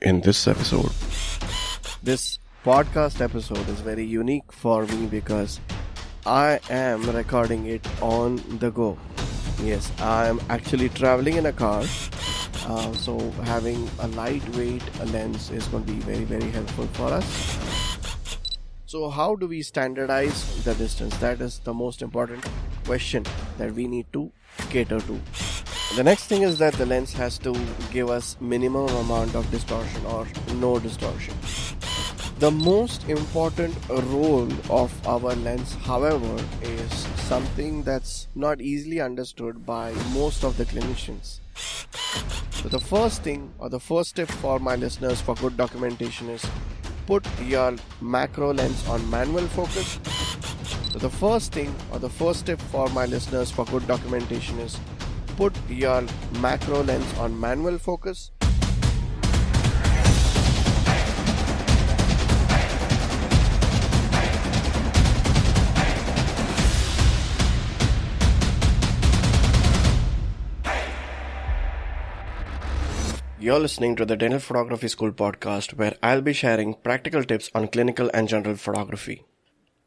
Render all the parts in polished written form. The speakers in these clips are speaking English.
in this episode. This podcast episode is very unique for me because I am recording it on the go. Yes, I am actually traveling in a car. So having a lightweight lens is going to be very, very helpful for us. So how do we standardize the distance? That is the most important question that we need to cater to. The next thing is that the lens has to give us minimum amount of distortion or no distortion. The most important role of our lens, however, is something that's not easily understood by most of the clinicians. So the first thing or the first step for my listeners for good documentation is put your macro lens on manual focus. So the first thing or the first step for my listeners for good documentation is put your macro lens on manual focus. You're listening to the Dental Photography School podcast, where I'll be sharing practical tips on clinical and general photography.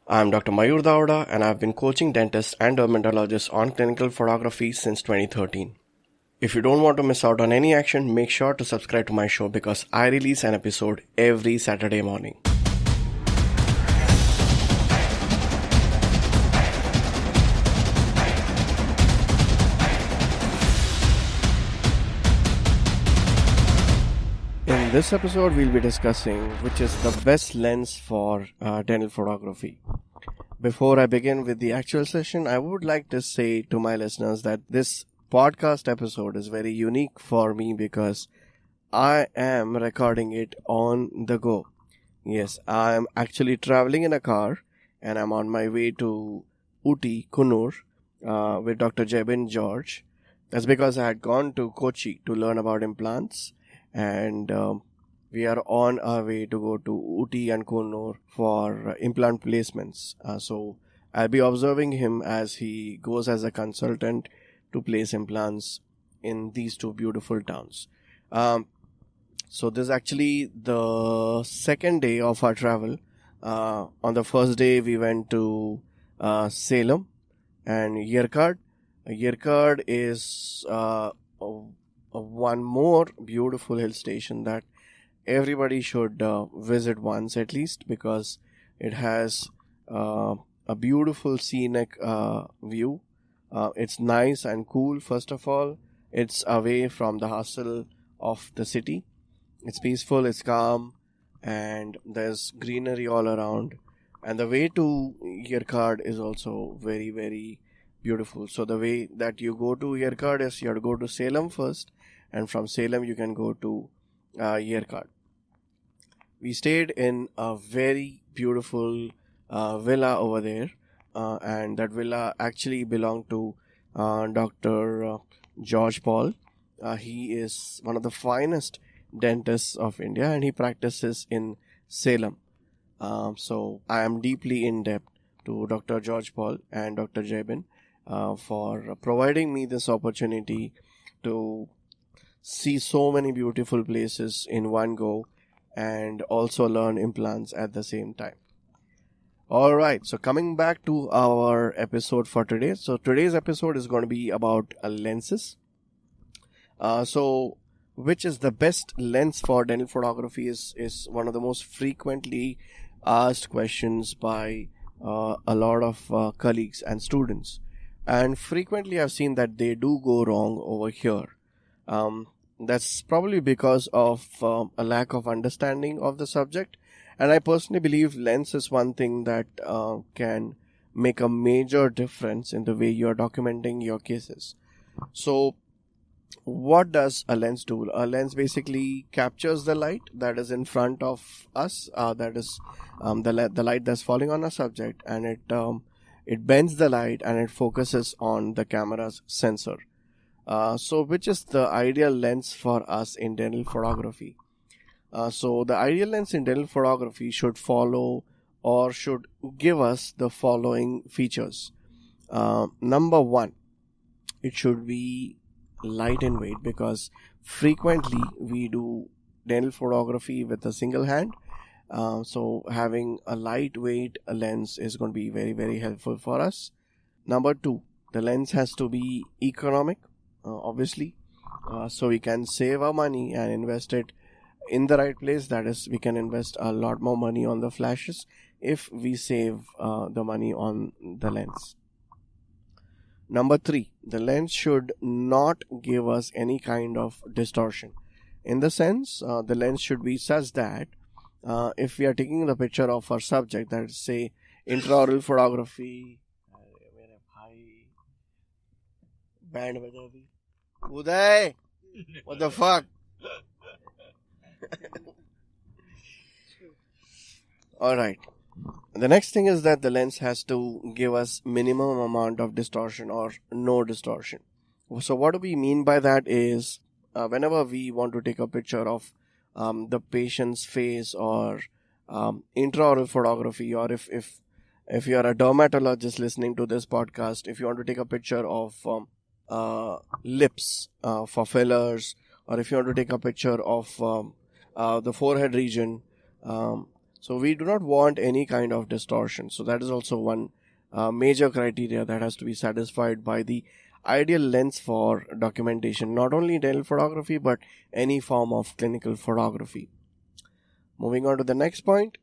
I'm Dr. Mayur Davda, and I've been coaching dentists and dermatologists on clinical photography since 2013. If you don't want to miss out on any action, make sure to subscribe to my show because I release an episode every Saturday morning. In this episode, we'll be discussing which is the best lens for dental photography. Before I begin with the actual session, I would like to say to my listeners that this podcast episode is very unique for me because I am recording it on the go. Yes, I am actually traveling in a car and I'm on my way to Ooty, Kannur with Dr. Jebin George. That's because I had gone to Kochi to learn about implants, and we are on our way to go to Ooty and Kannur for implant placements. So I'll be observing him as he goes as a consultant to place implants in these two beautiful towns. So this is actually the second day of our travel. On the first day we went to Salem and Yercaud. Yercaud is one more beautiful hill station that everybody should visit once at least, because it has a beautiful scenic view. It's nice and cool. First of all, it's away from the hustle of the city. It's peaceful, it's calm, and there's greenery all around. And the way to Yercaud is also very, very beautiful. So the way that you go to Yercaud is you have to go to Salem first, and from Salem you can go to Yercaud. We stayed in a very beautiful villa over there, and that villa actually belonged to Dr. George Paul. He is one of the finest dentists of India, and he practices in Salem. So I am deeply in debt to Dr. George Paul and Dr. Jebin for providing me this opportunity to see so many beautiful places in one go and also learn implants at the same time. Alright, so coming back to our episode for today. So today's episode is going to be about lenses. So which is the best lens for dental photography is one of the most frequently asked questions by a lot of colleagues and students. And frequently I've seen that they do go wrong over here. That's probably because of a lack of understanding of the subject. And I personally believe lens is one thing that can make a major difference in the way you're documenting your cases. So what does a lens do? A lens basically captures the light that is in front of us, that is the light that's falling on a subject, and it bends the light and it focuses on the camera's sensor. So which is the ideal lens for us in dental photography? So the ideal lens in dental photography should follow or should give us the following features. Number one, it should be light in weight, because frequently we do Daniel photography with a single hand. So having a lightweight lens is going to be very, very helpful for us. Number 2, the lens has to be economic, obviously, so we can save our money and invest it in the right place. That is, we can invest a lot more money on the flashes if we save the money on the lens. Number 3, the lens should not give us any kind of distortion. In the sense, the lens should be such that if we are taking the picture of our subject, that is, say, intraoral photography, band Uday, what the fuck? Alright. The next thing is that the lens has to give us minimum amount of distortion or no distortion. So what do we mean by that is whenever we want to take a picture of the patient's face or intraoral photography, or if you are a dermatologist listening to this podcast, if you want to take a picture of lips for fillers, or if you want to take a picture of the forehead region, so we do not want any kind of distortion. So that is also one major criteria that has to be satisfied by the ideal lens for documentation, not only Daniel photography but any form of clinical photography. Moving on to the next point,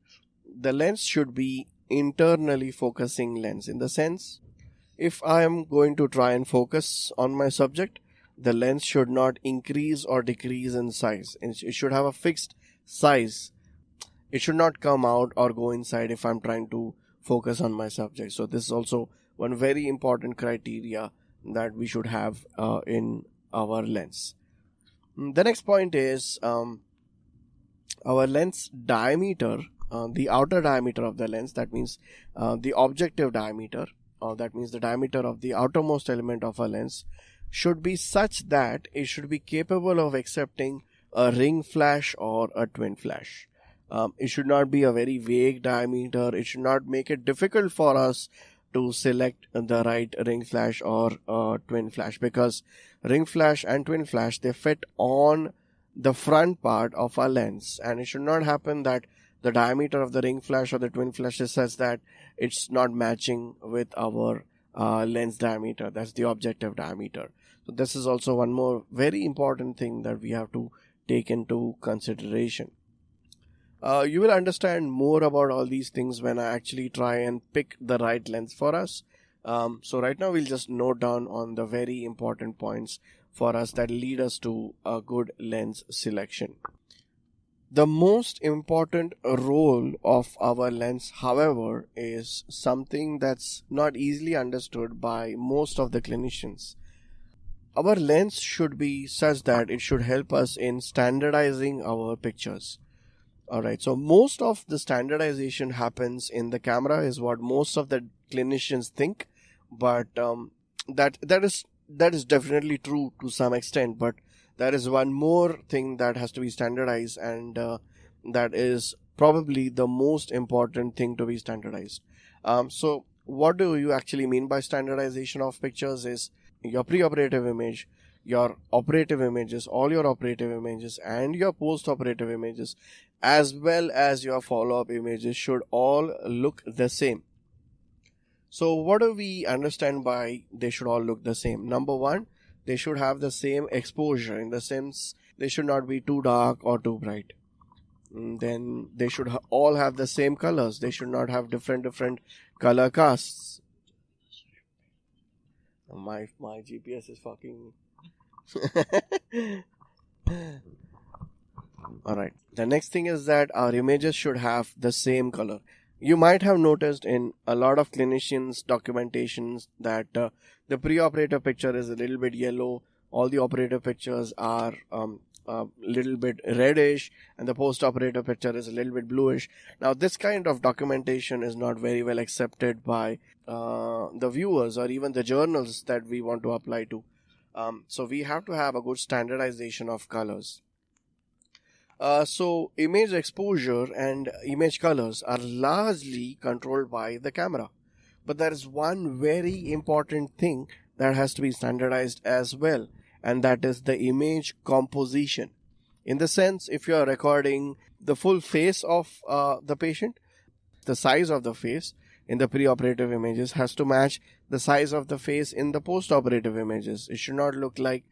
the lens should be internally focusing lens. In the sense, if I am going to try and focus on my subject, the lens should not increase or decrease in size. It should have a fixed size. It should not come out or go inside if I'm trying to focus on my subject. So this is also one very important criteria that we should have in our lens. The next point is our lens diameter, the outer diameter of the lens, that means the objective diameter, or that means the diameter of the outermost element of a lens, should be such that it should be capable of accepting a ring flash or a twin flash. It should not be a very vague diameter. It should not make it difficult for us to select the right ring flash or twin flash, because ring flash and twin flash, they fit on the front part of our lens, and it should not happen that the diameter of the ring flash or the twin flash is such that it's not matching with our lens diameter. That's the objective diameter. So this is also one more very important thing that we have to take into consideration. You will understand more about all these things when I actually try and pick the right lens for us. So right now we'll just note down on the very important points for us that lead us to a good lens selection. The most important role of our lens, however, is something that's not easily understood by most of the clinicians. Our lens should be such that it should help us in standardizing our pictures. Alright, so most of the standardization happens in the camera is what most of the clinicians think, but that is definitely true to some extent, but there is one more thing that has to be standardized, and that is probably the most important thing to be standardized. So what do you actually mean by standardization of pictures is your preoperative image, your operative images, all your operative images, and your post-operative images, as well as your follow-up images should all look the same. So what do we understand by they should all look the same? Number one, they should have the same exposure, in the sense they should not be too dark or too bright. Then they should all have the same colors. They should not have different color casts. My GPS is fucking... Alright, the next thing is that our images should have the same color. You might have noticed in a lot of clinicians' documentations that the preoperative picture is a little bit yellow, all the operative pictures are a little bit reddish, and the post-operative picture is a little bit bluish. Now this kind of documentation is not very well accepted by the viewers or even the journals that we want to apply to. So we have to have a good standardization of colors. So image exposure and image colors are largely controlled by the camera. But there is one very important thing that has to be standardized as well, and that is the image composition. In the sense, if you are recording the full face of the patient, the size of the face in the preoperative images has to match the size of the face in the postoperative images. It should not look like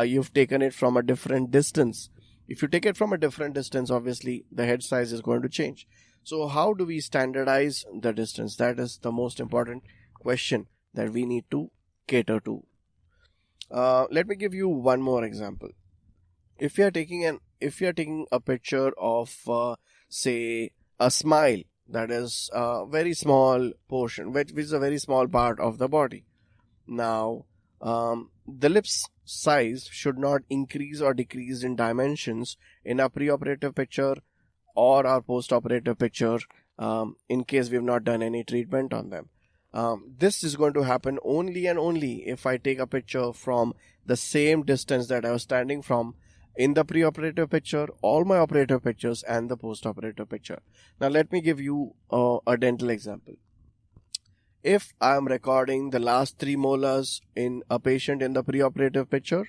you've taken it from a different distance. If you take it from a different distance, obviously the head size is going to change. So how do we standardize the distance? That is the most important question that we need to cater to. Let me give you one more example. If you are taking a picture of say a smile, that is a very small portion, which is a very small part of the body. Now, the lips size should not increase or decrease in dimensions in a preoperative picture or our postoperative picture in case we have not done any treatment on them. This is going to happen only and only if I take a picture from the same distance that I was standing from in the preoperative picture, all my operative pictures, and the postoperative picture. Now let me give you a dental example. If I am recording the last 3 molars in a patient in the preoperative picture,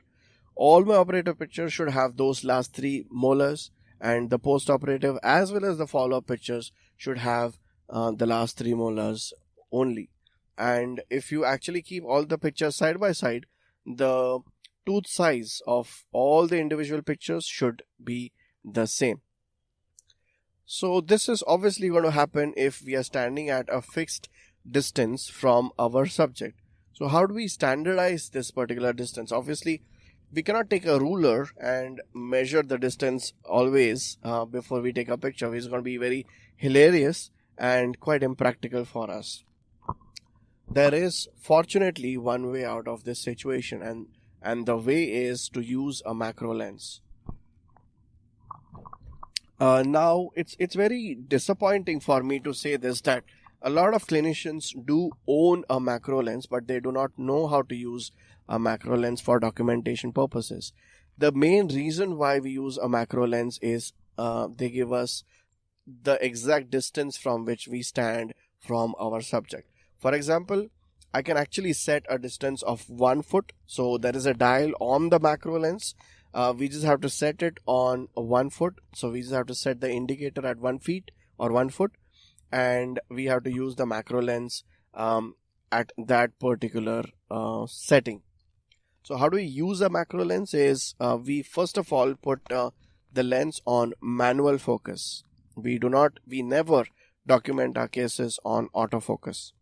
all my operative pictures should have those last 3 molars, and the postoperative as well as the follow-up pictures should have the last 3 molars only. And if you actually keep all the pictures side by side, the tooth size of all the individual pictures should be the same. So this is obviously going to happen if we are standing at a fixed distance from our subject. So how do we standardize this particular distance? Obviously, we cannot take a ruler and measure the distance always before we take a picture. It's going to be very hilarious and quite impractical for us. There is fortunately one way out of this situation, and the way is to use a macro lens. Now, it's very disappointing for me to say this, that a lot of clinicians do own a macro lens, but they do not know how to use a macro lens for documentation purposes. The main reason why we use a macro lens is they give us the exact distance from which we stand from our subject. For example, I can actually set a distance of 1 foot. So there is a dial on the macro lens. We just have to set it on 1 foot. So we just have to set the indicator at 1 feet or 1 foot. And we have to use the macro lens at that particular setting. So how do we use a macro lens is we first of all put the lens on manual focus. We never document our cases on autofocus.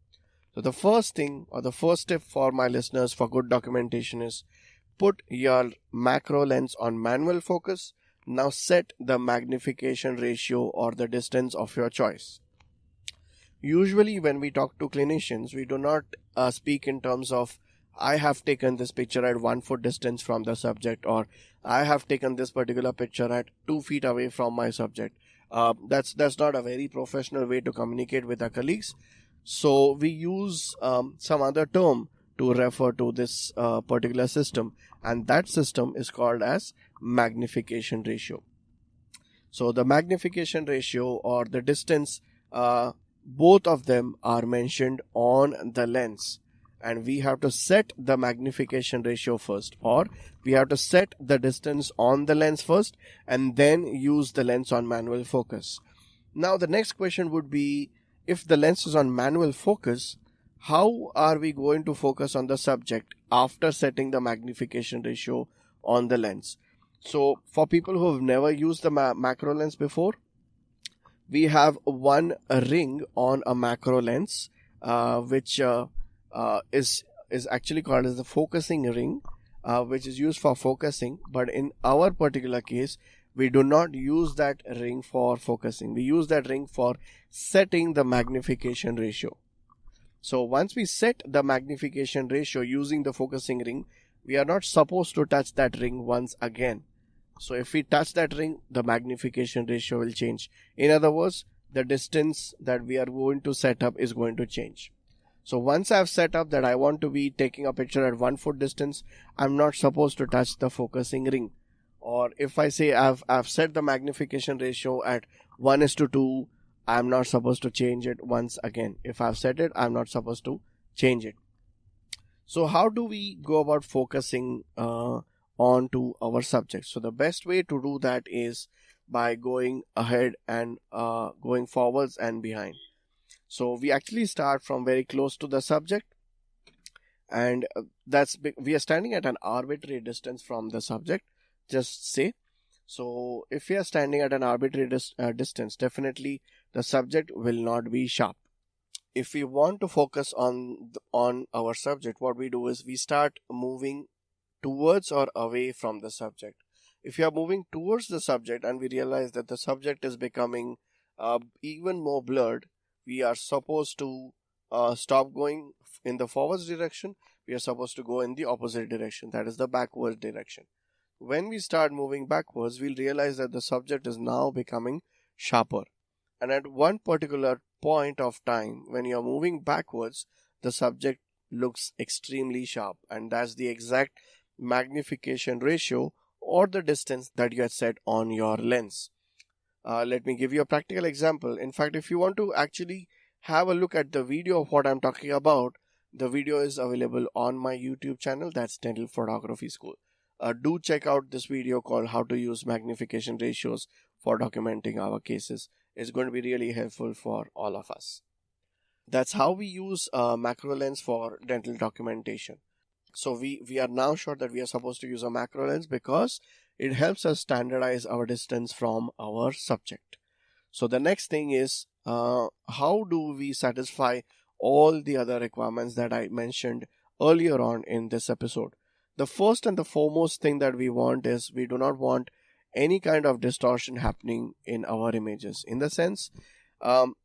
So the first thing or the first tip for my listeners for good documentation is put your macro lens on manual focus. Now set the magnification ratio or the distance of your choice. Usually when we talk to clinicians, we do not speak in terms of I have taken this picture at 1 foot distance from the subject, or I have taken this particular picture at 2 feet away from my subject. That's not a very professional way to communicate with our colleagues. So we use some other term to refer to this particular system, and that system is called as magnification ratio. So the magnification ratio or the distance, both of them are mentioned on the lens, and we have to set the magnification ratio first, or we have to set the distance on the lens first and then use the lens on manual focus. Now the next question would be, if the lens is on manual focus, how are we going to focus on the subject after setting the magnification ratio on the lens? So for people who have never used the macro lens before, we have one ring on a macro lens, which is actually called as the focusing ring, which is used for focusing. But in our particular case, we do not use that ring for focusing. We use that ring for setting the magnification ratio. So once we set the magnification ratio using the focusing ring, we are not supposed to touch that ring once again. So if we touch that ring, the magnification ratio will change. In other words, the distance that we are going to set up is going to change. So once I've set up that I want to be taking a picture at 1 foot distance, I'm not supposed to touch the focusing ring. Or if I say I've set the magnification ratio at 1:2, I'm not supposed to change it once again. If I've set it, I'm not supposed to change it. So how do we go about focusing onto our subject. So the best way to do that is by going ahead and going forwards and behind. So we actually start from very close to the subject, and we are standing at an arbitrary distance from the subject, just say. So if we are standing at an arbitrary distance, definitely the subject will not be sharp. If we want to focus on our subject, what we do is we start moving towards or away from the subject. If you are moving towards the subject and we realize that the subject is becoming even more blurred, we are supposed to stop going in the forwards direction. We are supposed to go in the opposite direction, that is the backwards direction. When we start moving backwards, we'll realize that the subject is now becoming sharper. And at one particular point of time, when you're moving backwards, the subject looks extremely sharp, and that's the exact magnification ratio or the distance that you had set on your lens. Let me give you a practical example. In fact, if you want to actually have a look at the video of what I'm talking about, the video is available on my YouTube channel, that's Dental Photography School. Do check out this video called How to Use Magnification Ratios for Documenting Our Cases. It's going to be really helpful for all of us. That's how we use macro lens for dental documentation. So we are now sure that we are supposed to use a macro lens because it helps us standardize our distance from our subject. So the next thing is how do we satisfy all the other requirements that I mentioned earlier on in this episode. The first and the foremost thing that we want is we do not want any kind of distortion happening in our images. In the sense,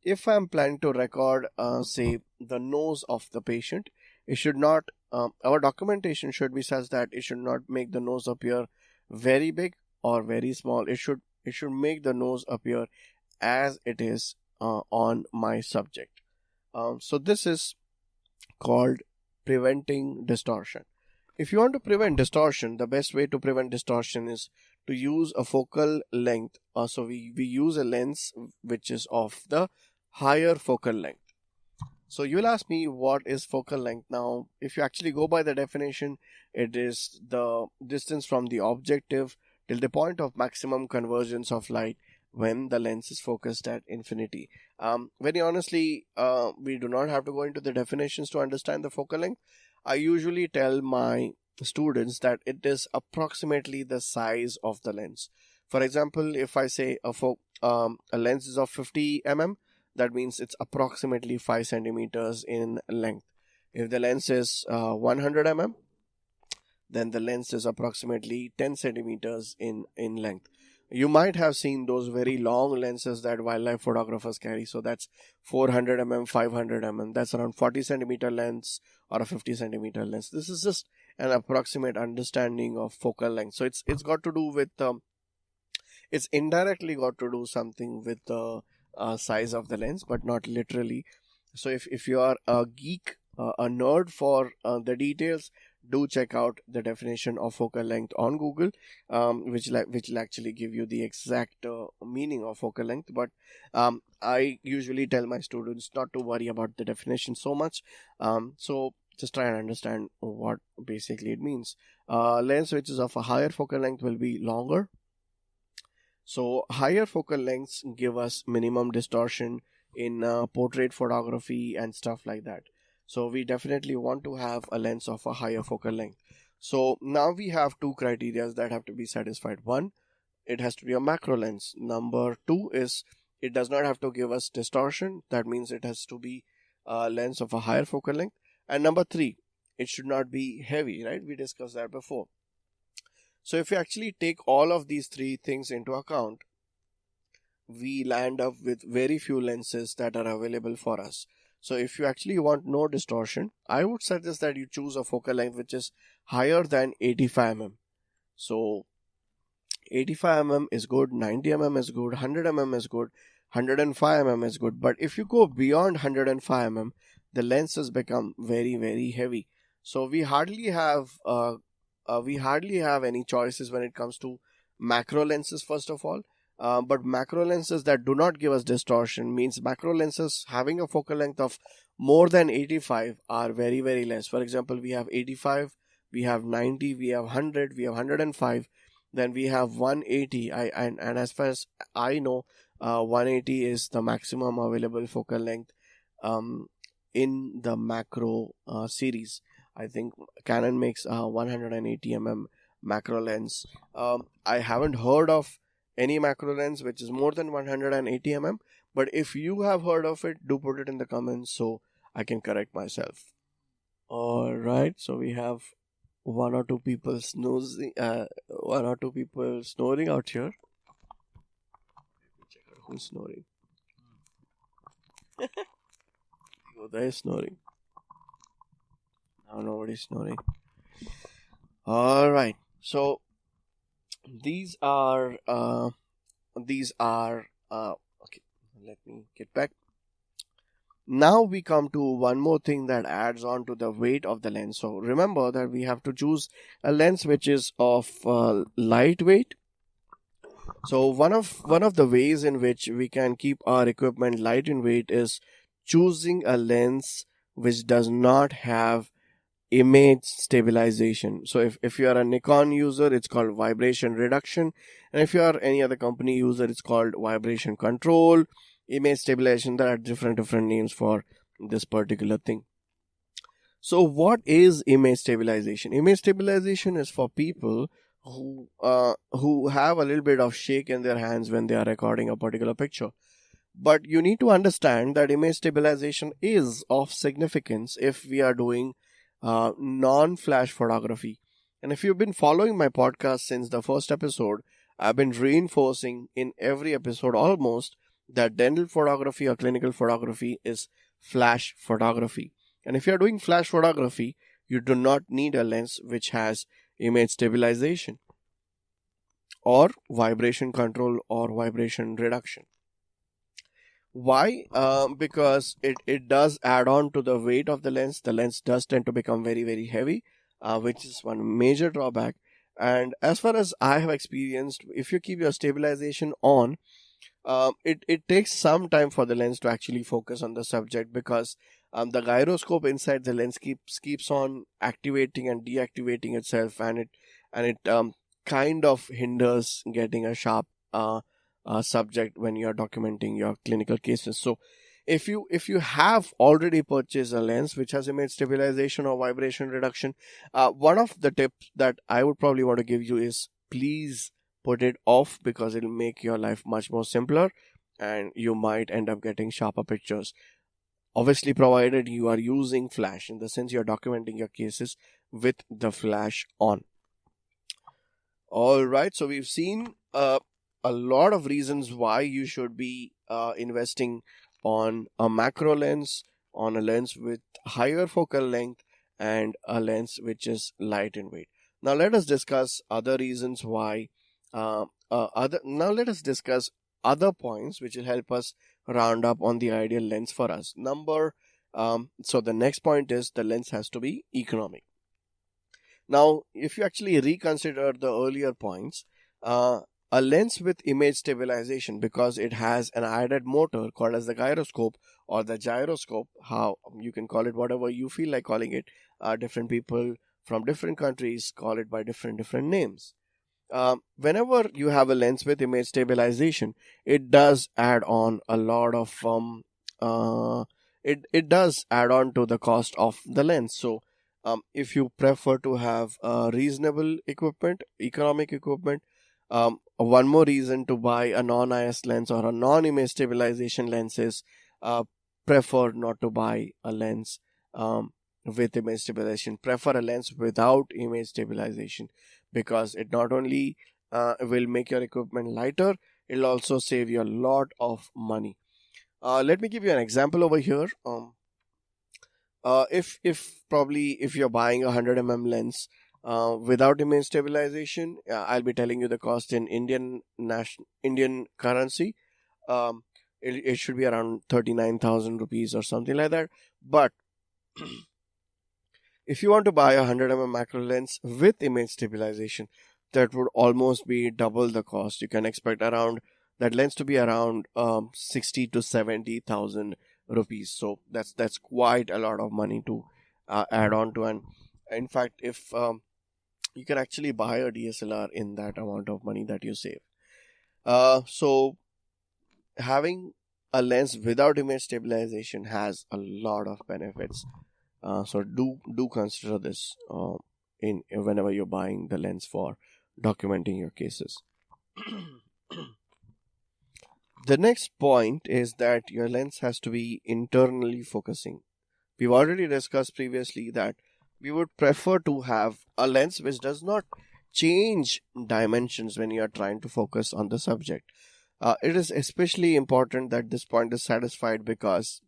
if I'm planning to record, say, the nose of the patient, it should not, our documentation should be such that it should not make the nose appear very big or very small. It should make the nose appear as it is on my subject. So this is called preventing distortion. If you want to prevent distortion, the best way to prevent distortion is to use a focal length. So we use a lens which is of the higher focal length. So you will ask me, what is focal length? Now, if you actually go by the definition, it is the distance from the objective till the point of maximum convergence of light when the lens is focused at infinity. Very honestly, we do not have to go into the definitions to understand the focal length. I usually tell my students that it is approximately the size of the lens. For example, if I say a lens is of 50 mm, that means it's approximately 5 centimeters in length. If the lens is 100 mm, then the lens is approximately 10 centimeters in length. You might have seen those very long lenses that wildlife photographers carry. So that's 400 mm, 500 mm. That's around 40 centimeter lens or a 50 centimeter lens. This is just an approximate understanding of focal length. So it's got to do with it's indirectly got to do something with the size of the lens, but not literally. So if you are a geek, a nerd for the details, do check out the definition of focal length on Google, which will actually give you the exact meaning of focal length. But I usually tell my students not to worry about the definition so much. So just try and understand what basically it means. Lens which is of a higher focal length will be longer. So higher focal lengths give us minimum distortion in portrait photography and stuff like that. So we definitely want to have a lens of a higher focal length. So now we have two criteria that have to be satisfied. One, it has to be a macro lens. Number two is it does not have to give us distortion. That means it has to be a lens of a higher focal length. And number three, it should not be heavy, right? We discussed that before. So if you actually take all of these three things into account, we land up with very few lenses that are available for us. So if you actually want no distortion, I would suggest that you choose a focal length which is higher than 85 mm. So 85 mm is good, 90 mm is good, 100 mm is good, 105 mm is good. But if you go beyond 105 mm, the lenses become very, very heavy. So we hardly have any choices when it comes to macro lenses, first of all. But macro lenses that do not give us distortion means macro lenses having a focal length of more than 85 are very, very less. For example, we have 85 we have 90, we have 100, we have 105, then we have 180. And as far as I know, 180 is the maximum available focal length in the macro series. I think Canon makes 180 macro lens. I haven't heard of any macro lens which is more than 180 but if you have heard of it, do put it in the comments so I can correct myself. Alright, so we have one or two people snoring out here. Check out who's snoring. Yoda is snoring. Now nobody's snoring. Alright, so these are okay, let me get back. Now we come to one more thing that adds on to the weight of the lens. So remember that we have to choose a lens which is of lightweight. So one of the ways in which we can keep our equipment light in weight is choosing a lens which does not have image stabilization. So if you are a Nikon user, it's called vibration reduction, and if you are any other company user, it's called vibration control, image stabilization. There are different names for this particular thing. So what is image stabilization? Image stabilization is for people who have a little bit of shake in their hands when they are recording a particular picture. But you need to understand that image stabilization is of significance if we are doing non-flash photography. And if you've been following my podcast since the first episode, I've been reinforcing in every episode almost that dental photography or clinical photography is flash photography. And if you're doing flash photography, you do not need a lens which has image stabilization or vibration control or vibration reduction. Why? Because it does add on to the weight of the lens. The lens does tend to become very, very heavy, which is one major drawback. And as far as I have experienced, if you keep your stabilization on, it takes some time for the lens to actually focus on the subject, because the gyroscope inside the lens keeps on activating and deactivating itself, and it kind of hinders getting a sharp subject when you are documenting your clinical cases. So if you have already purchased a lens which has image stabilization or vibration reduction, one of the tips that I would probably want to give you is please put it off, because it'll make your life much more simpler and you might end up getting sharper pictures. Obviously, provided you are using flash, in the sense you're documenting your cases with the flash on. Alright, so we've seen a lot of reasons why you should be investing on a macro lens, on a lens with higher focal length, and a lens which is light in weight. Now let us discuss other reasons why. Now let us discuss other points which will help us round up on the ideal lens for us. So the next point is the lens has to be economic. Now, if you actually reconsider the earlier points, a lens with image stabilization, because it has an added motor called as the gyroscope or the gyroscope, how you can call it whatever you feel like calling it. Different people from different countries call it by different names. Whenever you have a lens with image stabilization, it does add on a lot of it does add on to the cost of the lens. So if you prefer to have reasonable equipment, economic equipment, one more reason to buy a non-IS lens or a non-image stabilization lens is prefer not to buy a lens with image stabilization. Prefer a lens without image stabilization, because it not only will make your equipment lighter, it'll also save you a lot of money. Let me give you an example over here. If you're buying a 100 lens without image stabilization, I'll be telling you the cost in Indian currency. It should be around 39,000 rupees or something like that. But if you want to buy a 100 macro lens with image stabilization, that would almost be double the cost. You can expect around that lens to be around 60 to 70,000 rupees. So that's quite a lot of money to add on to. In fact, if you can actually buy a DSLR in that amount of money that you save. So having a lens without image stabilization has a lot of benefits. So do consider this in whenever you're buying the lens for documenting your cases. The next point is that your lens has to be internally focusing. We've already discussed previously that we would prefer to have a lens which does not change dimensions when you are trying to focus on the subject. It is especially important that this point is satisfied because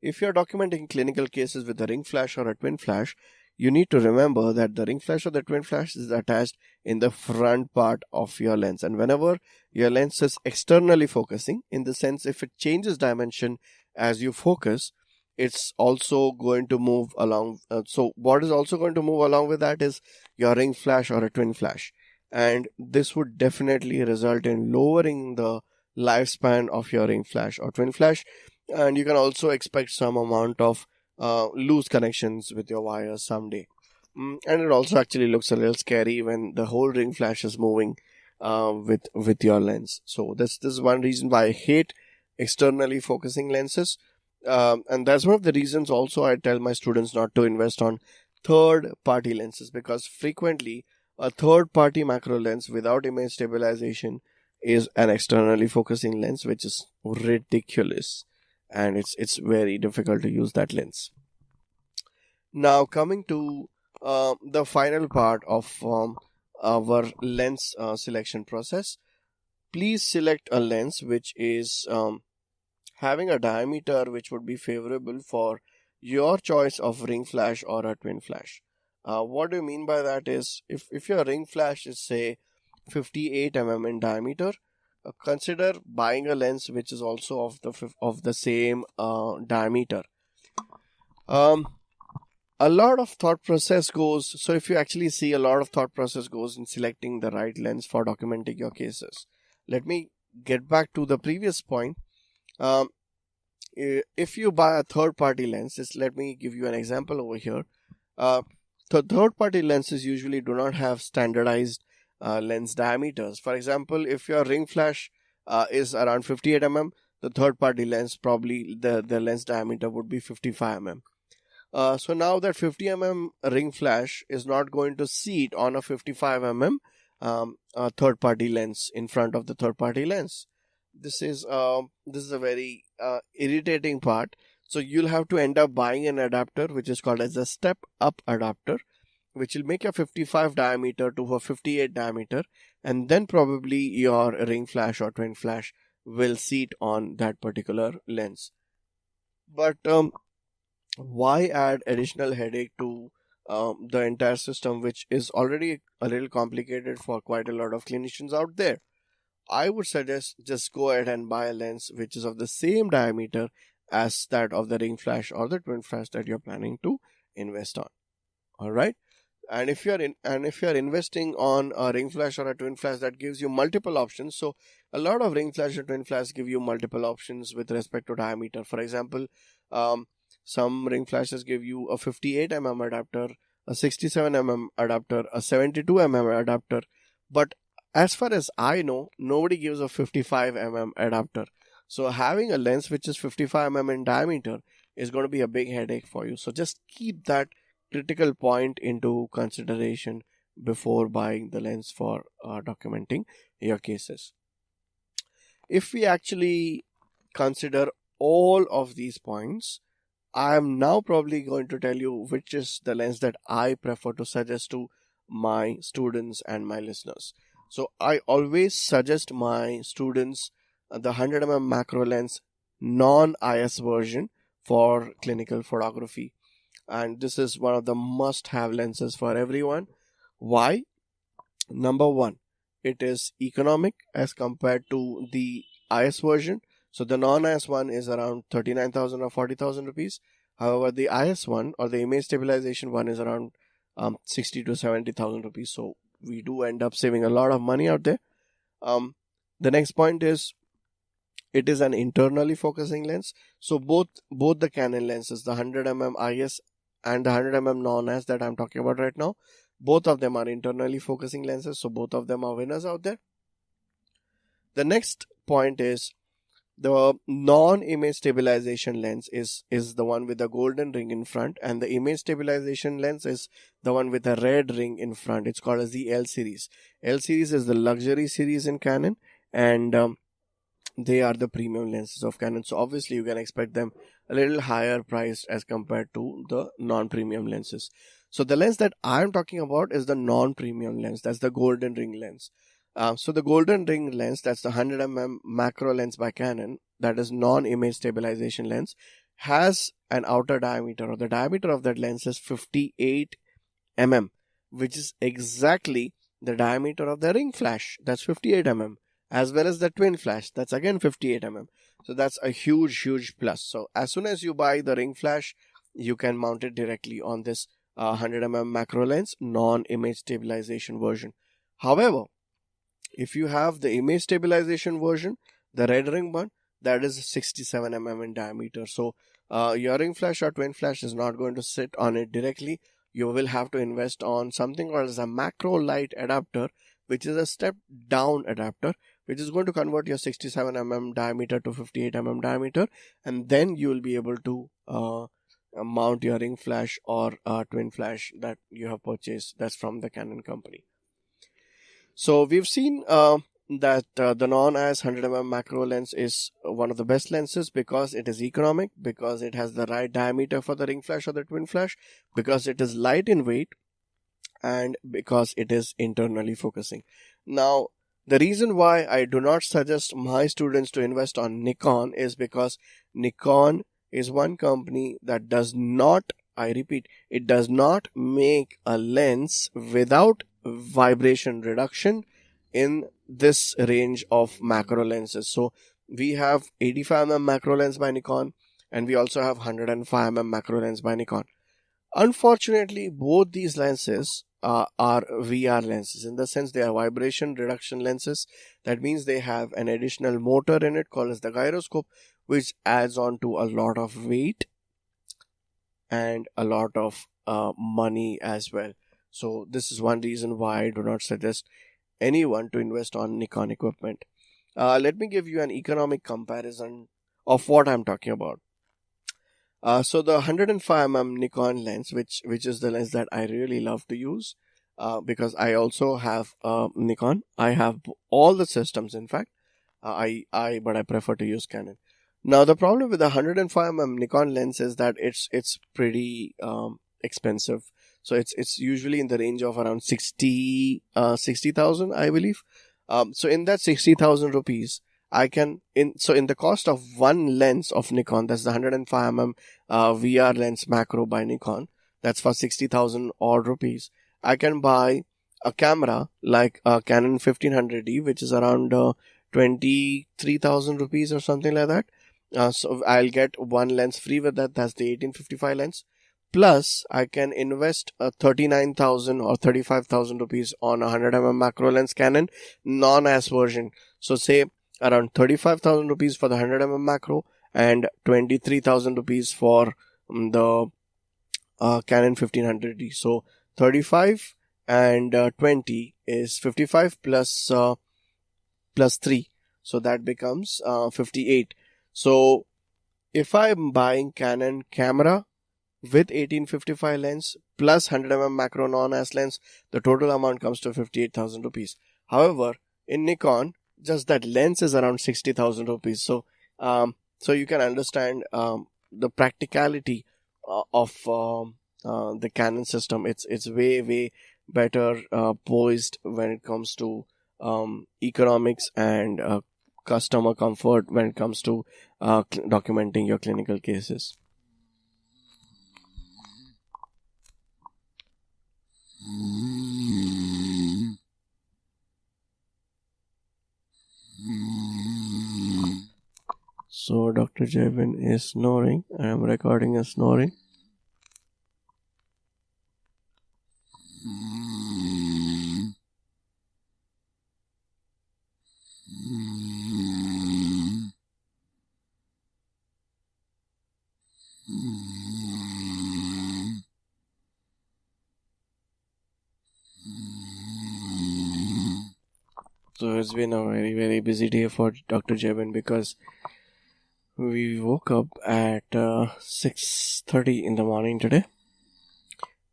if you are documenting clinical cases with a ring flash or a twin flash, you need to remember that the ring flash or the twin flash is attached in the front part of your lens. And whenever your lens is externally focusing, in the sense if it changes dimension as you focus, it's also going to move along. So what is also going to move along with that is your ring flash or a twin flash. And this would definitely result in lowering the lifespan of your ring flash or twin flash. And you can also expect some amount of loose connections with your wires someday. And it also actually looks a little scary when the whole ring flash is moving with your lens. So this is one reason why I hate externally focusing lenses. And that's one of the reasons also I tell my students not to invest on third party lenses, because frequently a third party macro lens without image stabilization is an externally focusing lens, which is ridiculous. And it's very difficult to use that lens. Now coming to the final part of our lens selection process, please select a lens which is having a diameter which would be favorable for your choice of ring flash or a twin flash. What do you mean by that is, if your ring flash is say 58 mm in diameter, consider buying a lens which is also of the same diameter. A lot of thought process goes. So if you actually see, a lot of thought process goes in selecting the right lens for documenting your cases. Let me get back to the previous point. If you buy a third party lens, let me give you an example over here. The third party lenses usually do not have standardized lens diameters. For example, if your ring flash is around 58 mm, the third party lens probably the lens diameter would be 55 mm. So now that 50 mm ring flash is not going to seat on a 55 mm third party lens in front of the third party lens. This is a very irritating part. So you'll have to end up buying an adapter which is called as a step up adapter, which will make a 55 diameter to a 58 diameter, and then probably your ring flash or twin flash will seat on that particular lens. But why add additional headache to the entire system, which is already a little complicated for quite a lot of clinicians out there? I would suggest just go ahead and buy a lens which is of the same diameter as that of the ring flash or the twin flash that you're planning to invest on. All right. And if you're investing on a ring flash or a twin flash, that gives you multiple options. So a lot of ring flash or twin flash give you multiple options with respect to diameter. For example, some ring flashes give you a 58 mm adapter, a 67 mm adapter, a 72 mm adapter. But as far as I know, nobody gives a 55 mm adapter. So having a lens which is 55 mm in diameter is going to be a big headache for you. So just keep that critical point into consideration before buying the lens for documenting your cases. If we actually consider all of these points, I am now probably going to tell you which is the lens that I prefer to suggest to my students and my listeners. So I always suggest my students the 100 mm macro lens non-IS version for clinical photography. And this is one of the must-have lenses for everyone. Why? Number one, it is economic as compared to the IS version. So the non-IS one is around 39,000 or 40,000 rupees. However, the IS one or the image stabilization one is around 60 to 70,000 rupees. So we do end up saving a lot of money out there. The next point is it is an internally focusing lens. So both the Canon lenses, the 100 mm IS and the 100 mm non-as that I'm talking about right now, both of them are internally focusing lenses, so both of them are winners out there. The next point is the non-image stabilization lens is the one with the golden ring in front, and the image stabilization lens is the one with a red ring in front. It's called as the L series. L series is the luxury series in Canon, and they are the premium lenses of Canon. So obviously you can expect them a little higher priced as compared to the non-premium lenses. So the lens that I'm talking about is the non-premium lens. That's the golden ring lens. So the golden ring lens, that's the 100 mm macro lens by Canon, that is non-image stabilization lens, has an outer diameter, or the diameter of that lens is 58 mm, which is exactly the diameter of the ring flash. That's 58 mm, as well as the twin flash. That's again 58 mm. So that's a huge plus. So as soon as you buy the ring flash, you can mount it directly on this 100 mm macro lens non-image stabilization version. However, if you have the image stabilization version, the red ring one, that is 67 mm in diameter. So your ring flash or twin flash is not going to sit on it directly. You will have to invest on something called as a macro light adapter, which is a step down adapter, which is going to convert your 67 mm diameter to 58 mm diameter, and then you will be able to mount your ring flash or twin flash that you have purchased. That's from the Canon company. So we've seen that the non-as 100 mm macro lens is one of the best lenses because it is economic, because it has the right diameter for the ring flash or the twin flash, because it is light in weight, and because it is internally focusing. Now, the reason why I do not suggest my students to invest on Nikon is because Nikon is one company that does not, I repeat, it does not make a lens without vibration reduction in this range of macro lenses. So we have 85 mm macro lens by Nikon, and we also have 105 mm macro lens by Nikon. Unfortunately, both these lenses are VR lenses, in the sense they are vibration reduction lenses. That means they have an additional motor in it called as the gyroscope, which adds on to a lot of weight and a lot of money as well. So this is one reason why I do not suggest anyone to invest on Nikon equipment. Let me give you an economic comparison of what I'm talking about. So the 105 mm Nikon lens, which is the lens that I really love to use, because I also have Nikon. I have all the systems, in fact. But I prefer to use Canon. Now the problem with the 105 mm Nikon lens is that it's pretty expensive. So it's usually in the range of around 60,000, I believe. So in that 60,000 rupees, in the cost of one lens of Nikon, that's the 105 mm VR lens macro by Nikon, that's for 60,000 odd rupees. I can buy a camera like a Canon 1500D, which is around 23,000 rupees or something like that. So I'll get one lens free with that. That's the 1855 lens. Plus, I can invest 39,000 or 35,000 rupees on a 100 mm macro lens Canon non-as version. So say around 35,000 rupees for the 100 mm macro and 23,000 rupees for the Canon 1500D. So 35 and 20 is 55 plus 3. So that becomes 58. So if I'm buying Canon camera with 1855 lens plus 100 mm macro non-as lens, the total amount comes to 58,000 rupees. However, in Nikon, just that lens is around 60,000 rupees. So you can understand the practicality of the Canon system. It's way better poised when it comes to economics and customer comfort when it comes to documenting your clinical cases. So Dr. Jevin is snoring. I am recording a snoring. So it's been a very, very busy day for Dr. Jebin because we woke up at 6:30 in the morning today.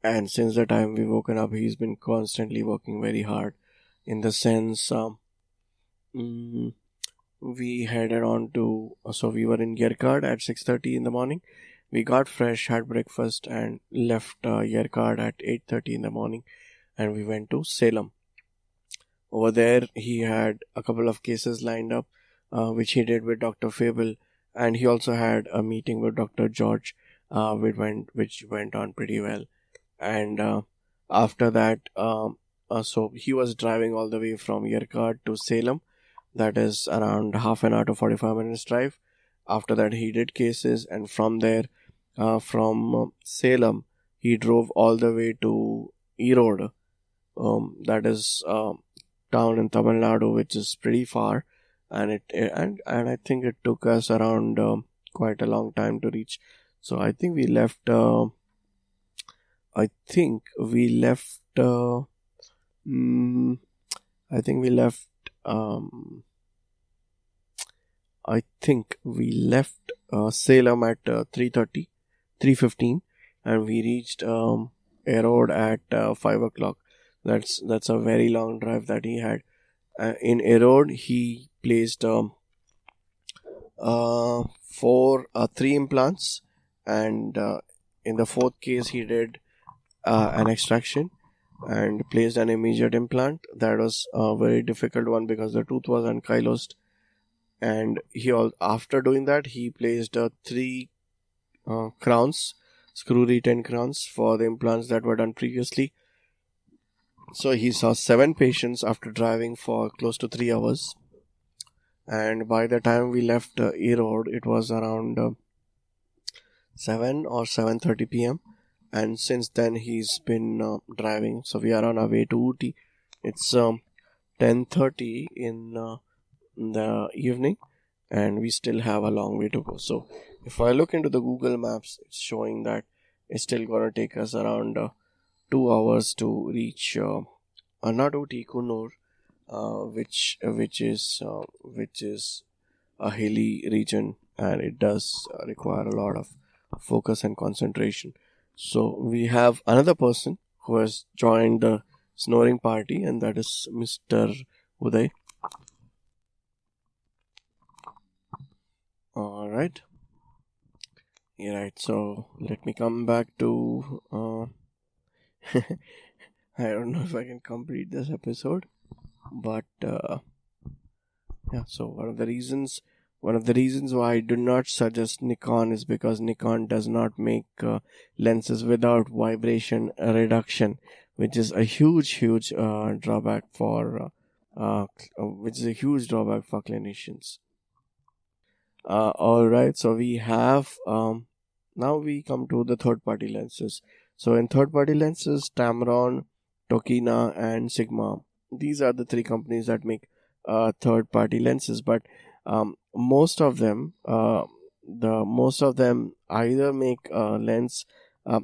And since the time we woken up, he's been constantly working very hard. In the sense, we headed on to, so we were in Yercaud at 6:30 in the morning. We got fresh, had breakfast, and left Yercaud at 8:30 in the morning. And we went to Salem. Over there, he had a couple of cases lined up, which he did with Dr. Fable. And he also had a meeting with Dr. George, which went on pretty well. And after that, so he was driving all the way from Yercaud to Salem. That is around half an hour to 45 minutes drive. After that, he did cases, and from there, from Salem, he drove all the way to Erode. That is town in Tamil Nadu, which is pretty far, and I think it took us around quite a long time to reach. So I think we left. I think we left Salem at 3:15, and we reached Erode at 5 o'clock. That's a very long drive that he had. In Erode, he placed 3 implants, and in the 4th case, he did an extraction and placed an immediate implant. That was a very difficult one because the tooth was ankylosed. And after doing that, he placed 3 crowns, screw retain crowns for the implants that were done previously. So he saw 7 patients after driving for close to 3 hours. And by the time we left Erode, it was around 7 or 7:30 p.m. And since then, he's been driving. So we are on our way to Ooty. It's 10:30 in the evening, and we still have a long way to go. So if I look into the Google Maps, it's showing that it's still going to take us around 2 hours to reach not Ooty, Coonoor, which is a hilly region, and it does require a lot of focus and concentration. So we have another person who has joined the snoring party, and that is Mr. Uday. All right. Yeah, right. So let me come back to. I don't know if I can complete this episode, but yeah. So one of the reasons why I do not suggest Nikon is because Nikon does not make lenses without vibration reduction, which is a huge drawback for clinicians. All right, so we have now we come to the third-party lenses. So in third-party lenses, Tamron, Tokina, and Sigma. These are the 3 companies that make third-party lenses, but most of them either make a lens.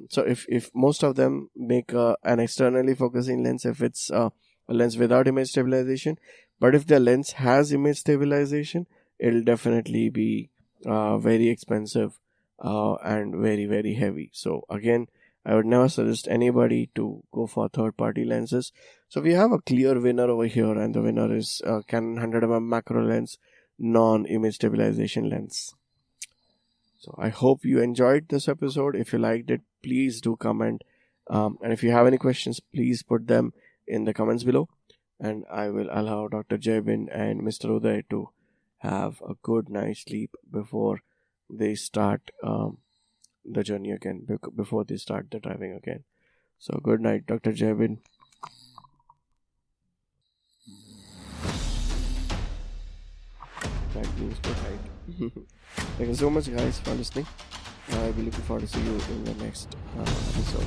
So if most of them make an externally focusing lens, if it's a lens without image stabilization, but if the lens has image stabilization, it'll definitely be very expensive and very, very heavy. So again, I would never suggest anybody to go for third-party lenses. So we have a clear winner over here, and the winner is Canon 100mm macro lens, non-image stabilization lens. So I hope you enjoyed this episode. If you liked it, please do comment. And if you have any questions, please put them in the comments below. And I will allow Dr. Jebin and Mr. Uday to have a good night's sleep before they start the journey again, before they start the driving again. So good night, Dr. Jebin. That means good night. Thank you so much, guys, for listening. I'll be looking forward to see you in the next episode.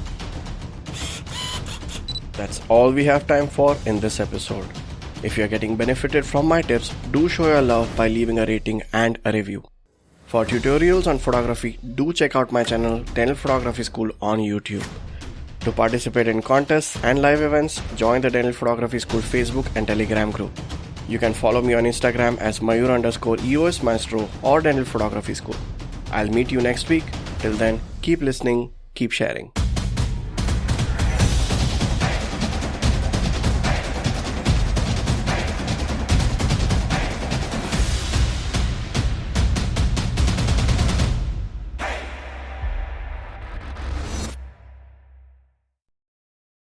That's all we have time for in this episode. If you are getting benefited from my tips, do show your love by leaving a rating and a review. For tutorials on photography, do check out my channel Dental Photography School on YouTube. To participate in contests and live events, join the Dental Photography School Facebook and Telegram group. You can follow me on Instagram as Mayur_EOS Maestro or Dental Photography School. I'll meet you next week. Till then, keep listening, keep sharing.